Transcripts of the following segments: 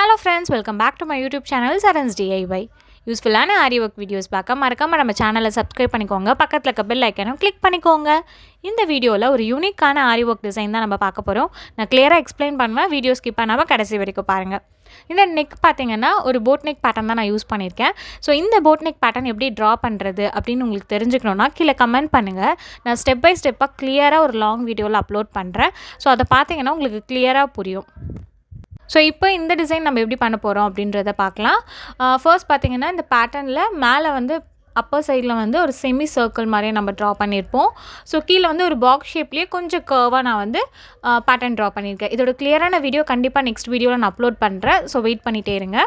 Hello friends, welcome back to my YouTube channel Saran's DIY. யூஸ்ஃபுல்லான Aariwork videos பார்க்க மறக்காம நம்ம சேனலை சப்ஸ்கிரைப் பண்ணிக்கோங்க. பக்கத்தில் இருக்க பெல் ஐக்கனும் கிளிக் பண்ணிக்கோங்க. இந்த வீடியோவில் ஒரு யூனிக்கான Aariwork டிசைன் தான் நம்ம பார்க்க போகிறோம். நான் கிளியராக எக்ஸ்பிளைன் பண்ணுவேன். வீடியோ ஸ்கிப் பண்ணாமல் கடைசி வரைக்கும் பாருங்கள். இந்த நெக் பார்த்தீங்கன்னா ஒரு போட் நெக் பேட்டர்ன் தான் நான் யூஸ் பண்ணியிருக்கேன். ஸோ இந்த போட் நெக் பேட்டர்ன் எப்படி ட்ரா பண்ணுறது அப்படின்னு உங்களுக்கு தெரிஞ்சுக்கணுன்னா கீழே கமெண்ட் பண்ணுங்கள். நான் ஸ்டெப் பை ஸ்டெப்பாக கிளியராக ஒரு லாங் வீடியோவில் அப்லோட் பண்ணுறேன். ஸோ அதை பார்த்தீங்கன்னா உங்களுக்கு கிளியராக புரியும். ஸோ இப்போ இந்த டிசைன் நம்ம எப்படி பண்ண போகிறோம் அப்படின்றத பார்க்கலாம். ஃபர்ஸ்ட் பார்த்திங்கன்னா இந்த பேட்டர்னில் மேலே வந்து அப்பர் சைடில் வந்து ஒரு செமி சர்க்கிள் மாதிரியே நம்ம ட்ரா பண்ணியிருப்போம். ஸோ கீழே வந்து ஒரு பாக்ஸ் ஷேப்லேயே கொஞ்சம் கர்வாக நான் வந்து பேட்டர்ன் ட்ரா பண்ணியிருக்கேன். இதோட கிளியரான வீடியோ கண்டிப்பாக நெக்ஸ்ட் வீடியோவில் நான் அப்லோட் பண்ணுறேன். ஸோ வெயிட் பண்ணிகிட்டே இருங்க.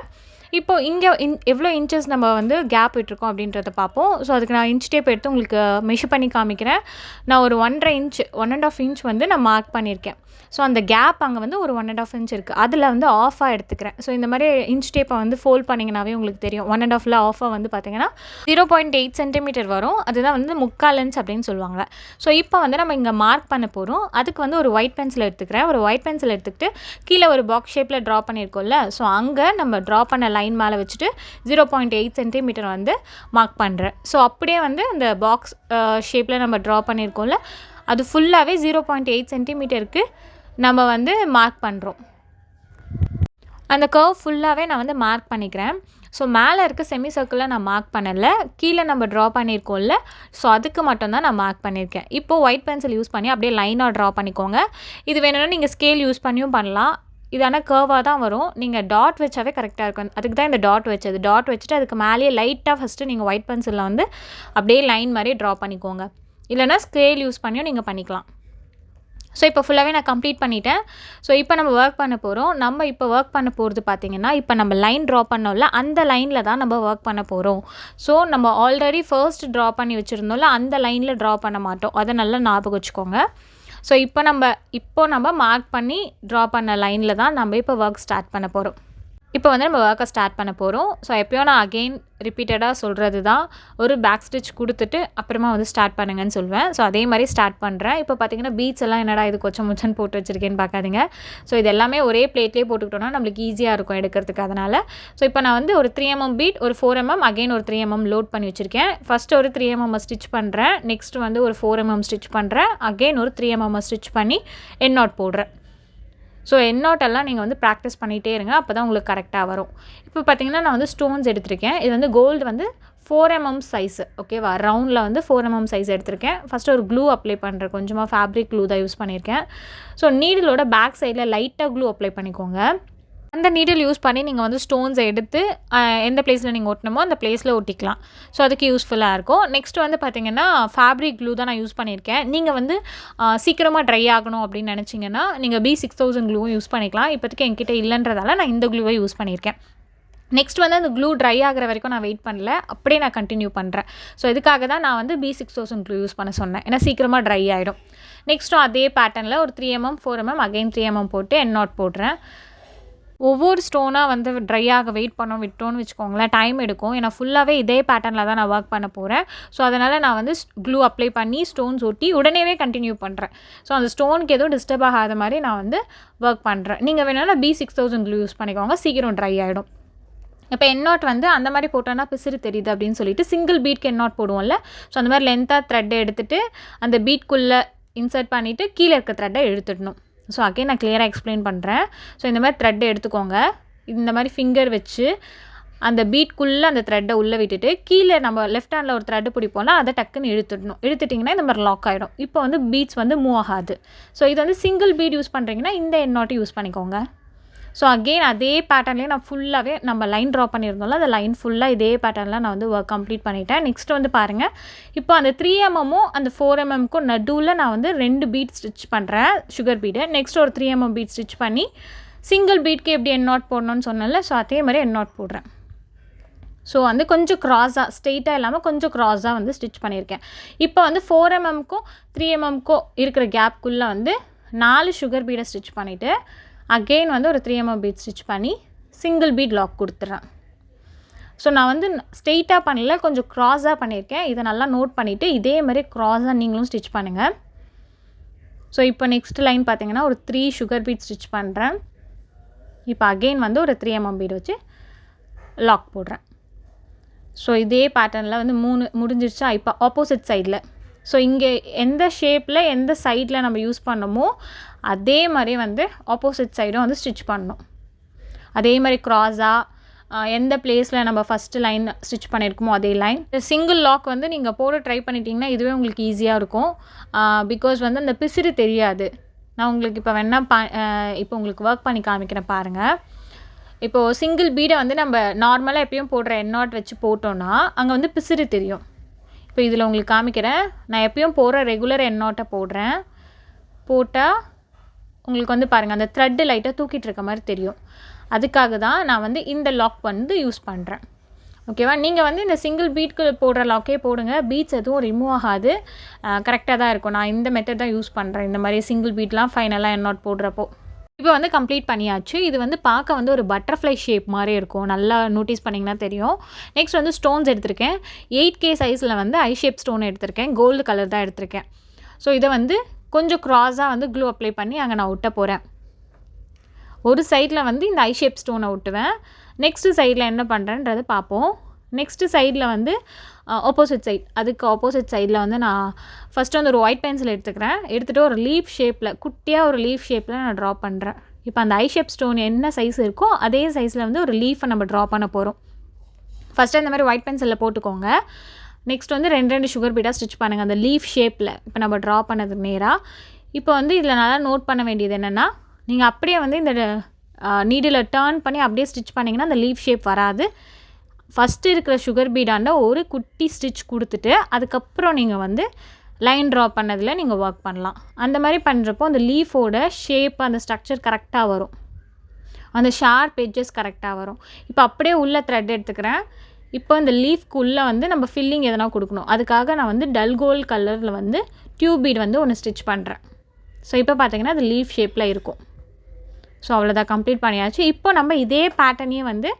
இப்போது இங்கே எவ்வளோ இன்ச்சஸ் நம்ம வந்து கேப் விட்டுருக்கோம் அப்படின்றத பார்ப்போம். ஸோ அதுக்கு நான் இன்ச் டேப் எடுத்து உங்களுக்கு மெஷர் பண்ணி காமிக்கிறேன். நான் ஒரு 1.5 இன்ச் 1.5 இன்ச் வந்து நான் மார்க் பண்ணியிருக்கேன். ஸோ அந்த கேப் அங்கே வந்து ஒரு 1.5 இன்ச் இருக்குது. அதில் வந்து ஆஃபாக எடுத்துக்கிறேன். ஸோ இந்த மாதிரி இன்ச் டேப்பை வந்து ஃபோல்ட் பண்ணிங்கனாவே உங்களுக்கு தெரியும். 1.5ல் ஆஃபாக வந்து பார்த்திங்கன்னா 0.8 சென்டிமீட்டர் வரும். அதுதான் வந்து 3/4 இன்ச் அப்படின்னு சொல்லுவாங்க. ஸோ இப்போ வந்து நம்ம இங்கே மார்க் பண்ண போகிறோம். அதுக்கு வந்து ஒரு ஒயிட் பென்சில் எடுத்துக்கிறேன். ஒரு ஒயிட் பென்சில் எடுத்துக்கிட்டு கீழே ஒரு பாக்ஸ் ஷேப்பில் ட்ரா பண்ணியிருக்கோம்ல, ஸோ அங்கே நம்ம ட்ரா பண்ண லைன் மேலே வச்சுட்டு 0.8 சென்டிமீட்டர் வந்து மார்க் பண்ணுறேன். ஸோ அப்படியே வந்து இந்த பாக்ஸ் ஷேப்பில் நம்ம ட்ரா பண்ணியிருக்கோம்ல, அது ஃபுல்லாகவே 0.8 சென்டிமீட்டருக்கு நம்ம வந்து மார்க் பண்ணுறோம். அந்த கர்வ் ஃபுல்லாகவே நான் வந்து மார்க் பண்ணிக்கிறேன். ஸோ மேலே இருக்க செமி சர்க்கிளில் நான் மார்க் பண்ணலை, கீழே நம்ம ட்ரா பண்ணியிருக்கோம்ல, ஸோ அதுக்கு மட்டும்தான் நான் மார்க் பண்ணியிருக்கேன். இப்போது ஒயிட் பென்சில் யூஸ் பண்ணி அப்படியே லைனாக ட்ரா பண்ணிக்கோங்க. இது வேணும்னா நீங்கள் ஸ்கேல் யூஸ் பண்ணியும் பண்ணலாம். இது ஆனால் கர்வாக தான் வரும். நீங்கள் டாட் வச்சாவே கரெக்டாக இருக்கும். அதுக்கு தான் இந்த டாட் வச்சது. டாட் வச்சுட்டு அதுக்கு மேலேயே லைட்டாக ஃபஸ்ட்டு நீங்கள் ஒயிட் பென்சிலில் வந்து அப்படியே லைன் மாதிரி ட்ரா பண்ணிக்கோங்க. இல்லைனா ஸ்கேல் யூஸ் பண்ணியும் நீங்கள் பண்ணிக்கலாம். ஸோ இப்போ ஃபுல்லாகவே நான் கம்ப்ளீட் பண்ணிட்டேன். ஸோ இப்போ நம்ம ஒர்க் பண்ண போகிறோம். நம்ம இப்போ ஒர்க் பண்ண போகிறது பார்த்திங்கன்னா, இப்போ நம்ம லைன் ட்ரா பண்ணோம்ல, அந்த லைனில் தான் நம்ம ஒர்க் பண்ண போகிறோம். ஸோ நம்ம ஆல்ரெடி ஃபர்ஸ்ட் ட்ரா பண்ணி வச்சுருந்தோம்ல, அந்த லைனில் ட்ரா பண்ண மாட்டோம். அதை நல்லா ஞாபகம் வச்சுக்கோங்க. ஸோ இப்போ நம்ம மார்க் பண்ணி ட்ரா பண்ண லைனில் தான் நம்ம இப்போ ஒர்க் ஸ்டார்ட் பண்ண போகிறோம். இப்போ வந்து நம்ம ஒர்க்கை ஸ்டார்ட் பண்ண போகிறோம். ஸோ எப்போயும் நான் அகெயின் ரிப்பீட்டடாக சொல்கிறது தான், ஒரு பேக் ஸ்டிச் கொடுத்துட்டு அப்புறமா வந்து ஸ்டார்ட் பண்ணுங்கன்னு சொல்வேன். ஸோ அதே மாதிரி ஸ்டார்ட் பண்ணுறேன். இப்போ பார்த்திங்கன்னா பீட்ஸ் எல்லாம் என்னடா இது கொச்சம் முச்சன்னு போட்டு வச்சுருக்கேன்னு பார்க்காதீங்க. ஸோ இது எல்லாமே ஒரே பிளேட்லேயே போட்டுக்கிட்டோன்னா நம்மளுக்கு ஈஸியாக இருக்கும் எடுக்கிறதுக்கு. அதனால் ஸோ இப்போ நான் வந்து ஒரு 3mm பீட், ஒரு 4mm, அகெயின் ஒரு 3mm லோட் பண்ணி வச்சுருக்கேன். ஃபஸ்ட்டு ஒரு 3mm ஸ்டிச் பண்ணுறேன். நெக்ஸ்ட் வந்து ஒரு 4mm ஸ்டிச் பண்ணுறேன். அகெயின் ஒரு 3mm ஸ்டிச் பண்ணி எண்ட் நாட் போடுறேன். ஸோ எண்ட் நாட்டெல்லாம் நீங்கள் வந்து ப்ராக்டிஸ் பண்ணிகிட்டே இருங்க, அப்போ தான் உங்களுக்கு கரெக்டாக வரும். இப்போ பார்த்திங்கன்னா நான் வந்து ஸ்டோன்ஸ் எடுத்திருக்கேன். இது வந்து கோல்டு வந்து 4mm சைஸு, ஓகேவா? ரவுண்டில் வந்து 4mm சைஸ் எடுத்திருக்கேன். ஃபஸ்ட்டு ஒரு க்ளூ அப்ளை பண்ணுறேன். கொஞ்சமாக ஃபேப்ரிக் க்ளூ தான் யூஸ் பண்ணியிருக்கேன். ஸோ நீடிலோட பேக் சைடில் லைட்டாக க்ளூ அப்ளை பண்ணிக்கோங்க. அந்த நீடில் யூஸ் பண்ணி நீங்கள் வந்து ஸ்டோன்ஸை எடுத்து எந்த பிளேஸில் நீங்கள் ஒட்டணுமோ அந்த பிளேஸில் ஒட்டிக்கலாம். ஸோ அதுக்கு யூஸ்ஃபுல்லாக இருக்கும். நெக்ஸ்ட் வந்து பார்த்திங்கன்னா ஃபேப்ரிக் க்ளூ தான் நான் யூஸ் பண்ணியிருக்கேன். நீங்கள் வந்து சீக்கிரமாக ட்ரை ஆகணும் அப்படின்னு நினச்சிங்கன்னா நீங்கள் B6000 க்ளூவும் யூஸ் பண்ணிக்கலாம். இப்போதைக்கு என்கிட்ட இல்லைன்றதால நான் இந்த க்ளூவை யூஸ் பண்ணியிருக்கேன். நெக்ஸ்ட் வந்து அந்த க்ளூ ட்ரை ஆகிற வரைக்கும் நான் வெயிட் பண்ணல, அப்படியே நான் கண்டினியூ பண்ணுறேன். ஸோ இதுக்காக தான் நான் வந்து B6000 க்ளூ யூஸ் பண்ண சொன்னேன், ஏன்னா சீக்கிரமாக ட்ரை ஆகிடும். நெக்ஸ்ட்டும் அதே பேட்டர்னில் ஒரு 3mm 4mm அகெயின் 3mm போட்டு எண்ட் நாட் போடுறேன். ஒவ்வொரு ஸ்டோனாக வந்து ட்ரை ஆக வெயிட் விட்டோன்னு வச்சுக்கோங்களேன், டைம் எடுக்கும். ஏன்னா ஃபுல்லாகவே இதே பேட்டர்னில் தான் நான் ஒர்க் பண்ண போகிறேன். ஸோ அதனால் நான் வந்து க்ளூ அப்ளை பண்ணி ஸ்டோன்ஸ் ஒட்டி உடனேவே கண்டினியூ பண்ணுறேன். ஸோ அந்த ஸ்டோனுக்கு எதுவும் டிஸ்டர்ப் ஆகாத மாதிரி நான் வந்து ஒர்க் பண்ணுறேன். நீங்கள் வேணும்னா B6000 க்ளூ யூஸ் பண்ணிக்கோங்க, சீக்கிரம் ட்ரை ஆகிடும். இப்போ எண்ட் நாட் வந்து அந்த மாதிரி போட்டோன்னா பிசிறு தெரியுது அப்படின்னு சொல்லிட்டு சிங்கிள் பீட்க்கு எண்ட் நாட் போடுவோம்ல, ஸோ அந்த மாதிரி லென்த்தாக த்ரெட்டை எடுத்துகிட்டு அந்த பீட்குள்ளே இன்சர்ட் பண்ணிவிட்டு கீழே இருக்க த்ரெட்டை எடுத்துடணும். ஸோ அகெயின் நான் கிளியராக எக்ஸ்பிளைன் பண்ணுறேன். ஸோ இந்த மாதிரி த்ரெட்டை எடுத்துக்கோங்க. இந்த மாதிரி ஃபிங்கர் வச்சு அந்த பீட்குள்ளே அந்த த்ரெட்டை உள்ளே விட்டுட்டு கீழே நம்ம லெஃப்ட் ஹேண்டில் ஒரு த்ரெட்டு பிடிப்போம்னா அதை டக்குன்னு இழுத்துட்டிங்கன்னா இந்த மாதிரி லாக் ஆகிடும். இப்போ வந்து பீட்ஸ் வந்து மூவ் ஆகாது. ஸோ இது வந்து சிங்கிள் பீட் யூஸ் பண்ணுறீங்கன்னா இந்த எண்ட் நாட்டை யூஸ் பண்ணிக்கோங்க. ஸோ அகெயின் அதே பேட்டர்ன்லேயே நான் ஃபுல்லாகவே நம்ம லைன் ட்ரா பண்ணியிருந்தோம்ல, அந்த லைன் ஃபுல்லாக இதே பேட்டர்னில் நான் வந்து ஒர்க் கம்ப்ளீட் பண்ணிட்டேன். நெக்ஸ்ட் வந்து பாருங்கள், இப்போ அந்த 3mmமும் அந்த 4mmக்கும் நடுவில் நான் வந்து 2 பீட் ஸ்டிச் பண்ணுறேன், சுகர் பீடு. நெக்ஸ்ட் ஒரு 3mm பீட் ஸ்டிச் பண்ணி சிங்கிள் பீட்க்கு எப்படி எண்ட் நாட் போடணும்னு சொன்னேன்ல, ஸோ அதே மாதிரி எண்ட் நாட் போடுறேன். ஸோ வந்து கொஞ்சம் க்ராஸாக, ஸ்ட்ரெயிட்டாக இல்லாமல் கொஞ்சம் க்ராஸாக வந்து ஸ்டிச் பண்ணியிருக்கேன். இப்போ வந்து 4mmக்கும் 3mmக்கும் இருக்கிற கேப்குள்ளே வந்து 4 சுகர் பீடை ஸ்டிச் பண்ணிவிட்டு அகெயின் வந்து ஒரு 3mm பீட் ஸ்டிச் பண்ணி சிங்கிள் பீட் லாக் கொடுத்துட்றேன். ஸோ நான் வந்து ஸ்ட்ரெயிட்டாக பண்ணல, கொஞ்சம் க்ராஸாக பண்ணியிருக்கேன். இதை நல்லா நோட் பண்ணிவிட்டு இதே மாதிரி க்ராஸாக நீங்களும் ஸ்டிச் பண்ணுங்கள். ஸோ இப்போ நெக்ஸ்ட் லைன் பார்த்திங்கன்னா ஒரு 3 சுகர் பீட் ஸ்டிச் பண்ணுறேன். இப்போ அகெயின் வந்து ஒரு 3 mm பீட் வச்சு லாக் போடுறேன். ஸோ இதே பேட்டர்னில் வந்து 3 முடிஞ்சிருச்சா? இப்போ ஆப்போசிட் சைடில், ஸோ இங்கே எந்த ஷேப்பில் எந்த சைடில் நம்ம யூஸ் பண்ணமோ அதே மாதிரி வந்து ஆப்போசிட் சைடும் வந்து ஸ்டிச் பண்ணணும். அதே மாதிரி க்ராஸாக எந்த பிளேஸில் நம்ம ஃபஸ்ட்டு லைன் ஸ்டிச் பண்ணியிருக்கோமோ அதே லைன். சிங்கிள் லாக் வந்து நீங்கள் போட ட்ரை பண்ணிட்டீங்கன்னா இதுவே உங்களுக்கு ஈஸியாக இருக்கும். பிகாஸ் வந்து அந்த பிசிறு தெரியாது. நான் உங்களுக்கு இப்போ வேணால் இப்போ உங்களுக்கு ஒர்க் பண்ணி காமிக்கிறேன் பாருங்கள். இப்போது சிங்கிள் பீடை வந்து நம்ம நார்மலாக எப்பயும் போடுற எண்ணாட் வச்சு போட்டோன்னா அங்கே வந்து பிசிறு தெரியும். இப்போ இதில் உங்களுக்கு காமிக்கிறேன். நான் எப்பயும் போடுற ரெகுலர் எண்ணாட்டை போடுறேன். போட்டால் உங்களுக்கு வந்து பாருங்கள் அந்த த்ரெட்டு லைட்டாக தூக்கிட்டு இருக்க மாதிரி தெரியும். அதுக்காக தான் நான் வந்து இந்த லாக் வந்து யூஸ் பண்ணுறேன். ஓகேவா? நீங்கள் வந்து இந்த சிங்கிள் பீட்க்கு போடுற லாக்கே போடுங்க. பீட்ஸ் எதுவும் ரிமூவ் ஆகாது, கரெக்டாக தான் இருக்கும். நான் இந்த மெத்தட் தான் யூஸ் பண்ணுறேன். இந்த மாதிரி சிங்கிள் பீட்லாம் ஃபைனலாக எண்ணாட் போடுறப்போ. இப்போ வந்து கம்ப்ளீட் பண்ணியாச்சு. இது வந்து பார்க்க வந்து ஒரு பட்டர்ஃப்ளை ஷேப் மாதிரி இருக்கும். நல்லா நோட்டீஸ் பண்ணிங்கன்னா தெரியும். நெக்ஸ்ட் வந்து ஸ்டோன்ஸ் எடுத்திருக்கேன். 8K சைஸில் வந்து ஐ ஷேப் ஸ்டோன் எடுத்திருக்கேன். கோல்டு கலர் தான் எடுத்திருக்கேன். ஸோ இதை வந்து கொஞ்சம் க்ராஸாக வந்து க்ளூ அப்ளை பண்ணி அங்கே நான் ஒட்ட போகிறேன். ஒரு சைடில் வந்து இந்த ஐ ஷேப் ஸ்டோனை ஒட்டுவேன். நெக்ஸ்ட்டு சைடில் என்ன பண்ணுறேன்றதை பார்ப்போம். நெக்ஸ்ட்டு சைடில் வந்து ஆப்போசிட் சைட், அதுக்கு ஆப்போசிட் சைடில் வந்து நான் ஃபஸ்ட்டு வந்து ஒரு ஒயிட் பென்சில் எடுத்துக்கிறேன். எடுத்துகிட்டு ஒரு லீஃப் ஷேப்பில், குட்டியாக ஒரு லீஃப் ஷேப்பில் நான் ட்ரா பண்ணுறேன். இப்போ அந்த ஐ ஷேப் ஸ்டோன் என்ன சைஸ் இருக்கோ அதே சைஸில் வந்து ஒரு லீஃபை நம்ம ட்ரா பண்ண போகிறோம். ஃபஸ்ட்டு இந்த மாதிரி ஒயிட் பென்சிலில் போட்டுக்கோங்க. நெக்ஸ்ட் வந்து 2 சுகர் பீடாக ஸ்டிச் பண்ணுங்கள் அந்த லீஃப் ஷேப்பில். இப்போ நம்ம ட்ரா பண்ணது நேராக. இப்போ வந்து இதில் நல்லா நோட் பண்ண வேண்டியது என்னென்னா, நீங்கள் அப்படியே வந்து இந்த நீடில் டர்ன் பண்ணி அப்படியே ஸ்டிச் பண்ணிங்கன்னா அந்த லீஃப் ஷேப் வராது. ஃபஸ்ட்டு இருக்கிற சுகர் பீடாண்ட ஒரு குட்டி ஸ்டிச் கொடுத்துட்டு அதுக்கப்புறம் நீங்கள் வந்து லைன் ட்ரா பண்ணதில் நீங்கள் ஒர்க் பண்ணலாம். அந்த மாதிரி பண்ணுறப்போ அந்த லீஃபோட ஷேப் அந்த ஸ்ட்ரக்சர் கரெக்டாக வரும். அந்த ஷார்ப் எட்ஜஸ் கரெக்டாக வரும். இப்போ அப்படியே உள்ள த்ரெட் எடுத்துக்கிறேன். இப்போ இந்த லீஃப்க்குள்ளே வந்து நம்ம ஃபில்லிங் எதனா கொடுக்கணும். அதுக்காக நான் வந்து டல் கோல்ட் கலரில் வந்து டியூப் பீட் வந்து ஒன்று ஸ்டிச் பண்ணுறேன். ஸோ இப்போ பார்த்தீங்கன்னா அது லீஃப் ஷேப்பில் இருக்கும். ஸோ அவ்வளோதான், கம்ப்ளீட் பண்ணியாச்சு. இப்போ நம்ம இதே பேட்டர்னையே வந்து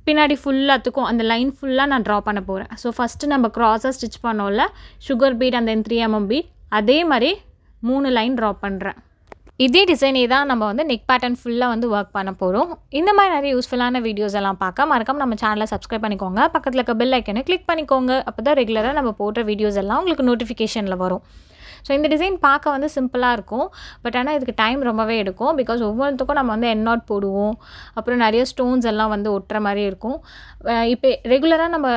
பின்னாடி ஃபுல்லாத்துக்கும் அந்த லைன் ஃபுல்லாக நான் ட்ரா பண்ண போகிறேன். ஸோ ஃபஸ்ட்டு நம்ம க்ராஸாக ஸ்டிச் பண்ணோம்ல சுகர் பீட் அந்த 3 mm பீட், அதே மாதிரி 3 லைன் ட்ரா பண்ணுறேன். இதே டிசைனே தான் நம்ம வந்து நெக் பேட்டர்ன் ஃபுல்லாக வந்து ஒர்க் பண்ண போகிறோம். இந்த மாதிரி நிறைய யூஸ்ஃபுல்லான வீடியோஸ் எல்லாம் பார்க்க மறக்காம நம்ம சேனலை சப்ஸ்கிரைப் பண்ணிக்கோங்க. பக்கத்தில் இருக்க பெல் ஐக்கனை கிளிக் பண்ணிக்கோங்க. அப்போ தான் ரெகுலராக நம்ம போடுற வீடியோஸ் எல்லாம் உங்களுக்கு நோட்டிஃபிகேஷனில் வரும். ஸோ இந்த டிசைன் பார்க்க வந்து சிம்பிளாக இருக்கும். பட் ஆனால் இதுக்கு டைம் ரொம்பவே எடுக்கும். பிகாஸ் ஒவ்வொன்றுத்துக்கும் நம்ம வந்து எண்ணாட் போடுவோம். அப்புறம் நிறைய ஸ்டோன்ஸ் எல்லாம் வந்து ஒட்டுற மாதிரி இருக்கும். இப்போ ரெகுலராக நம்ம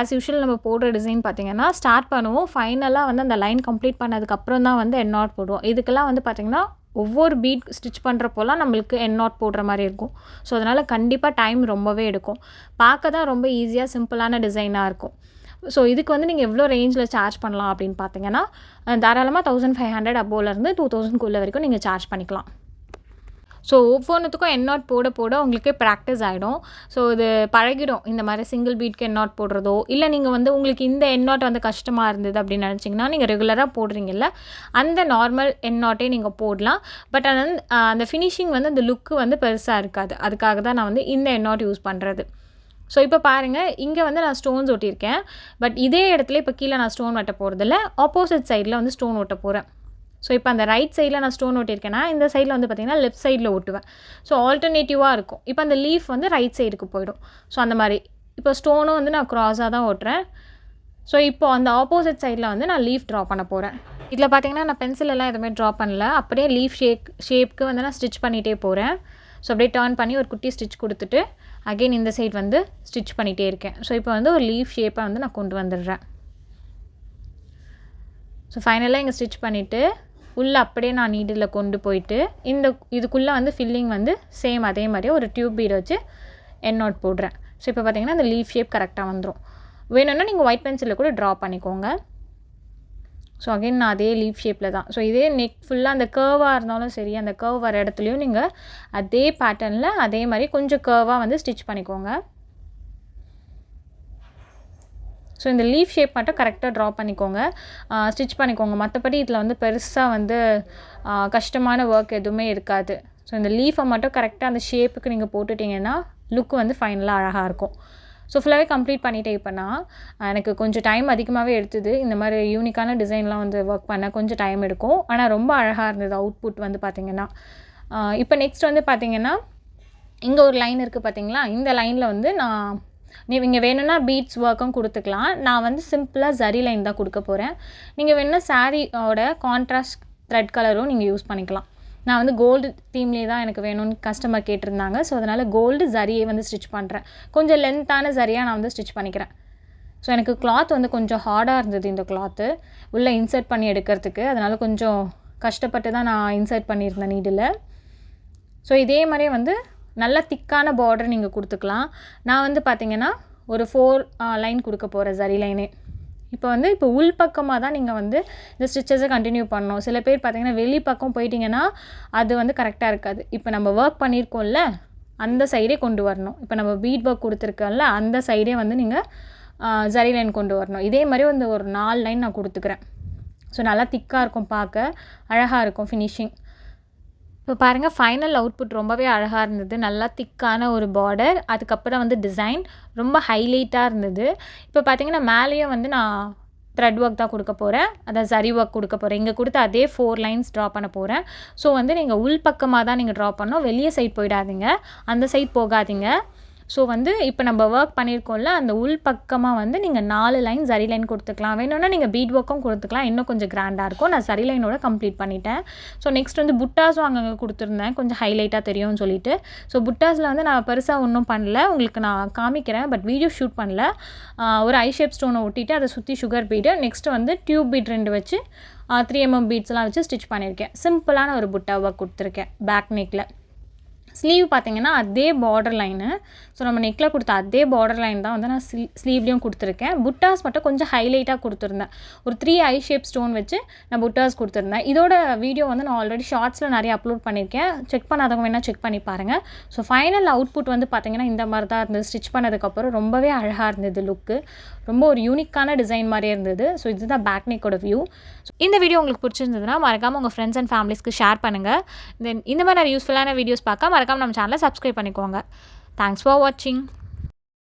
ஆஸ் யூஷுவல் நம்ம போடுற டிசைன் பார்த்திங்கன்னா ஸ்டார்ட் பண்ணுவோம். ஃபைனலாக வந்து அந்த லைன் கம்ப்ளீட் பண்ணதுக்கப்புறம் தான் வந்து எண்ணாட் போடுவோம். இதுக்கெல்லாம் வந்து பார்த்திங்கன்னா ஒவ்வொரு பீட் ஸ்டிச் பண்ணுறப்போலாம் நம்மளுக்கு எண்ணாட் போடுற மாதிரி இருக்கும். ஸோ அதனால் கண்டிப்பாக டைம் ரொம்பவே எடுக்கும். பார்க்க தான் ரொம்ப ஈஸியாக சிம்பிளான டிசைனாக இருக்கும். ஸோ இதுக்கு வந்து நீங்கள் எவ்வளோ ரேஞ்சில் சார்ஜ் பண்ணலாம் அப்படின்னு பார்த்தீங்கன்னா தாராளமாக 1500 அபோவ்லேருந்து 2000 வரைக்கும் நீங்கள் சார்ஜ் பண்ணிக்கலாம். ஸோ ஒவ்வொன்றுத்துக்கும் எண்ணாட் போட போட உங்களுக்கு ப்ராக்டிஸ் ஆகிடும். ஸோ இது பழகிடும். இந்த மாதிரி சிங்கிள் பீட்க்கு எண்ணாட் போடுறதோ இல்லை நீங்கள் வந்து உங்களுக்கு இந்த எண்ணாட் வந்து கஷ்டமாக இருந்தது அப்படின்னு நினச்சிங்கன்னா நீங்கள் ரெகுலராக போடுறீங்கல்ல அந்த நார்மல் எண்ணாட்டே நீங்கள் போடலாம். பட் ஆனால் அந்த ஃபினிஷிங் வந்து அந்த லுக்கு வந்து பெருசாக இருக்காது. அதுக்காக தான் நான் வந்து இந்த எண்ணாட் யூஸ் பண்ணுறது. ஸோ இப்போ பாருங்கள், இங்கே வந்து நான் ஸ்டோன்ஸ் ஒட்டியிருக்கேன். பட் இதே இடத்துல இப்போ கீழே நான் ஸ்டோன் ஒட்ட போகிறதில்ல, ஆப்போசிட் சைடில் வந்து ஸ்டோன் ஒட்ட போகிறேன். ஸோ இப்போ அந்த ரைட் சைடில் நான் ஸ்டோன் ஒட்டியிருக்கேன்னா இந்த சைடில் வந்து பார்த்திங்கன்னா லெஃப்ட் சைடில் ஒட்டுவேன். ஸோ ஆல்டர்னேட்டிவாக இருக்கும். இப்போ அந்த லீஃப் வந்து ரைட் சைடுக்கு போயிடும். ஸோ அந்த மாதிரி இப்போ ஸ்டோனும் வந்து நான் க்ராஸாக தான் ஒட்டுறேன். ஸோ இப்போ அந்த ஆப்போசிட் சைடில் வந்து நான் லீஃப் ட்ரா பண்ண போகிறேன். இதில் பார்த்திங்கன்னா நான் பென்சிலெல்லாம் எதுவுமே ட்ரா பண்ணல. அப்படியே லீஃப் ஷேப்க்கு வந்து நான் ஸ்டிச் பண்ணிகிட்டே போகிறேன். ஸோ அப்படியே டர்ன் பண்ணி ஒரு குட்டி ஸ்டிச் கொடுத்துட்டு அகெயின் இந்த சைட் வந்து ஸ்டிச் பண்ணிகிட்டே இருக்கேன். ஸோ இப்போ வந்து ஒரு லீஃப் ஷேப்பை வந்து நான் கொண்டு வந்துடுறேன். ஸோ ஃபைனலாக இங்கே ஸ்டிச் பண்ணிவிட்டு உள்ளே அப்படியே நான் நீடில் கொண்டு போயிட்டு இதுக்குள்ளே வந்து ஃபில்லிங் வந்து சேம் அதே மாதிரியே ஒரு டியூப் பீட் வச்சு எண்ணாட் போடுறேன். ஸோ இப்போ பார்த்திங்கன்னா அந்த லீஃப் ஷேப் கரெக்டாக வந்துடும். வேணும்னா நீங்கள் ஒயிட் பென்சிலில் கூட ட்ரா பண்ணிக்கோங்க. ஸோ அகெயின் நான் அதே லீஃப் ஷேப்பில் தான். ஸோ இதே நெக் ஃபுல்லாக அந்த கர்வாக இருந்தாலும் சரி, அந்த கர்வ் வர இடத்துலையும் நீங்கள் அதே பேட்டர்னில் அதே மாதிரி கொஞ்சம் கர்வாக வந்து ஸ்டிச் பண்ணிக்கோங்க. ஸோ இந்த லீஃப் ஷேப் மட்டும் கரெக்டாக ட்ரா பண்ணிக்கோங்க, ஸ்டிச் பண்ணிக்கோங்க. மற்றபடி இதில் வந்து பெருசாக வந்து கஷ்டமான ஒர்க் எதுவுமே இருக்காது. ஸோ இந்த லீஃபை மட்டும் கரெக்டாக அந்த ஷேப்புக்கு நீங்கள் போட்டுட்டிங்கன்னா லுக் வந்து ஃபைனலாக அழகாக இருக்கும். ஸோ ஃபுல்லாகவே கம்ப்ளீட் பண்ணிவிட்டேன். இப்போ நான் எனக்கு கொஞ்சம் டைம் அதிகமாகவே எடுத்தது. இந்த மாதிரி யூனிக்கான டிசைன்லாம் வந்து ஒர்க் பண்ண கொஞ்சம் டைம் எடுக்கும். ஆனால் ரொம்ப அழகாக இருந்தது அவுட்புட் வந்து பார்த்திங்கன்னா. இப்போ நெக்ஸ்ட் வந்து பார்த்திங்கன்னா இங்கே ஒரு லைன் இருக்குது பார்த்தீங்களா, இந்த லைனில் வந்து நீங்கள் வேணும்னா பீட்ஸ் ஒர்க்கும் கொடுத்துக்கலாம். நான் வந்து சிம்பிளாக ஜரி லைன் தான் கொடுக்க போகிறேன். நீங்கள் வேணும்னா சாரியோட கான்ட்ராஸ்ட் த்ரெட் கலரும் நீங்கள் யூஸ் பண்ணிக்கலாம். நான் வந்து கோல்டு தீம்லேயே தான் எனக்கு வேணும்னு கஸ்டமர் கேட்டிருந்தாங்க. ஸோ அதனால் கோல்டு ஜரியை வந்து ஸ்டிச் பண்ணுறேன். கொஞ்சம் லென்த்தான ஜரியாக நான் வந்து ஸ்டிச் பண்ணிக்கிறேன். ஸோ எனக்கு கிளாத் வந்து கொஞ்சம் ஹார்டாக இருந்தது இந்த கிளாத்து உள்ளே இன்சர்ட் பண்ணி எடுக்கிறதுக்கு. அதனால் கொஞ்சம் கஷ்டப்பட்டு தான் நான் இன்சர்ட் பண்ணியிருந்தேன் நீடில். ஸோ இதே மாதிரியே வந்து நல்ல திக்கான பார்டர் நீங்கள் கொடுத்துக்கலாம். நான் வந்து பார்த்திங்கன்னா ஒரு 4 லைன் கொடுக்க போகிறேன் ஜரி லைனே. இப்போ உள் பக்கமாக தான் நீங்கள் வந்து இந்த ஸ்டிச்சஸை கண்டினியூ பண்ணணும். சில பேர் பார்த்திங்கன்னா வெளி பக்கம் போயிட்டிங்கன்னா அது வந்து கரெக்டாக இருக்காது. இப்போ நம்ம ஒர்க் பண்ணியிருக்கோம்ல அந்த சைடே கொண்டு வரணும். இப்போ நம்ம பீட் ஒர்க் கொடுத்துருக்கோம்ல அந்த சைடே வந்து நீங்கள் ஜரி லைன் கொண்டு வரணும். இதே மாதிரி வந்து ஒரு 4 லைன் நான் கொடுத்துக்கிறேன். ஸோ நல்லா திக்காக இருக்கும், பார்க்க அழகாக இருக்கும் ஃபினிஷிங். இப்போ பாருங்கள், ஃபைனல் அவுட்புட் ரொம்பவே அழகாக இருந்தது. நல்லா திக்கான ஒரு பார்டர், அதுக்கப்புறம் வந்து டிசைன் ரொம்ப ஹைலைட்டாக இருந்தது. இப்போ பார்த்திங்கன்னா மேலேயும் வந்து நான் த்ரெட் ஒர்க் தான் கொடுக்க போகிறேன், அதாவது ஜரி ஒர்க் கொடுக்க போகிறேன். இங்கே கொடுத்து அதே 4 லைன்ஸ் ட்ரா பண்ண போகிறேன். ஸோ வந்து நீங்கள் உள் பக்கமாக தான் நீங்கள் ட்ரா பண்ணணும், வெளியே சைட் போயிடாதீங்க, அந்த சைட் போகாதீங்க. ஸோ வந்து இப்போ நம்ம ஒர்க் பண்ணியிருக்கோம்ல அந்த உள் பக்கமாக வந்து நீங்கள் 4 லைன் ஜரி லைன் கொடுத்துக்கலாம். வேணும்னா நீங்கள் பீட் ஒர்க்கும் கொடுத்துக்கலாம், இன்னும் கொஞ்சம் கிராண்டாக இருக்கும். நான் ஜரி லைனோட கம்ப்ளீட் பண்ணிட்டேன். ஸோ நெக்ஸ்ட் வந்து புட்டாஸும் அங்கங்கே கொடுத்துருந்தேன், கொஞ்சம் ஹைலைட்டாக தெரியும்னு சொல்லிட்டு. ஸோ புட்டாஸில் வந்து நான் பெருசாக ஒன்றும் பண்ணல, உங்களுக்கு நான் காமிக்கிறேன், பட் வீடியோ ஷூட் பண்ணல. ஒரு ஐ ஷேப் ஸ்டோனை ஒட்டிட்டு அதை சுற்றி சுகர் பீடு, நெக்ஸ்ட்டு வந்து டியூப் பீட் 2 வச்சு 3mm பீட்ஸ்லாம் வச்சு ஸ்டிச் பண்ணியிருக்கேன். சிம்பிளான ஒரு புட்டா ஒர்க் கொடுத்துருக்கேன் பேக் நெக்கில். ஸ்லீவ் பார்த்திங்கன்னா அதே பார்டர் லைனு. ஸோ நம்ம நெக்கில் கொடுத்த அதே பார்டர் லைன் தான் வந்து நான் ஸ்லீவ்லேயும் கொடுத்துருக்கேன். புட்டாஸ் மட்டும் கொஞ்சம் ஹைலைட்டாக கொடுத்துருந்தேன். ஒரு 3 ஐ ஷேப் ஸ்டோன் வச்சு நான் புட்டாஸ் கொடுத்துருந்தேன். இதோட வீடியோ வந்து நான் ஆல்ரெடி ஷார்ட்ஸில் நிறைய அப்லோட் பண்ணியிருக்கேன், செக் பண்ணாதவங்க வேணால் செக் பண்ணி பாருங்கள். ஸோ ஃபைனல் அவுட்புட் வந்து பார்த்திங்கன்னா இந்த மாதிரி தான் இருந்தது. ஸ்டிச் பண்ணதுக்கப்புறம் ரொம்பவே அழகாக இருந்தது லுக்கு, ரொம்ப ஒரு யூனிக்கான டிசைன் மாதிரியே இருந்தது. ஸோ இதுதான் பேக் நெக்கோட வியூ. இந்த வீடியோ உங்களுக்கு பிடிச்சிருந்ததுன்னா மறக்காமல் உங்கள் ஃப்ரெண்ட்ஸ் அண்ட் ஃபேமிலிஸ்க்கு ஷேர் பண்ணுங்கள். தென் இந்த மாதிரி யூஸ்ஃபுல்லான வீடியோஸ் பார்க்க மறக்காமல் நம்ம சேனலை சப்ஸ்கிரைப் பண்ணிக்கோங்க. தேங்க்ஸ் ஃபார் வாட்சிங்.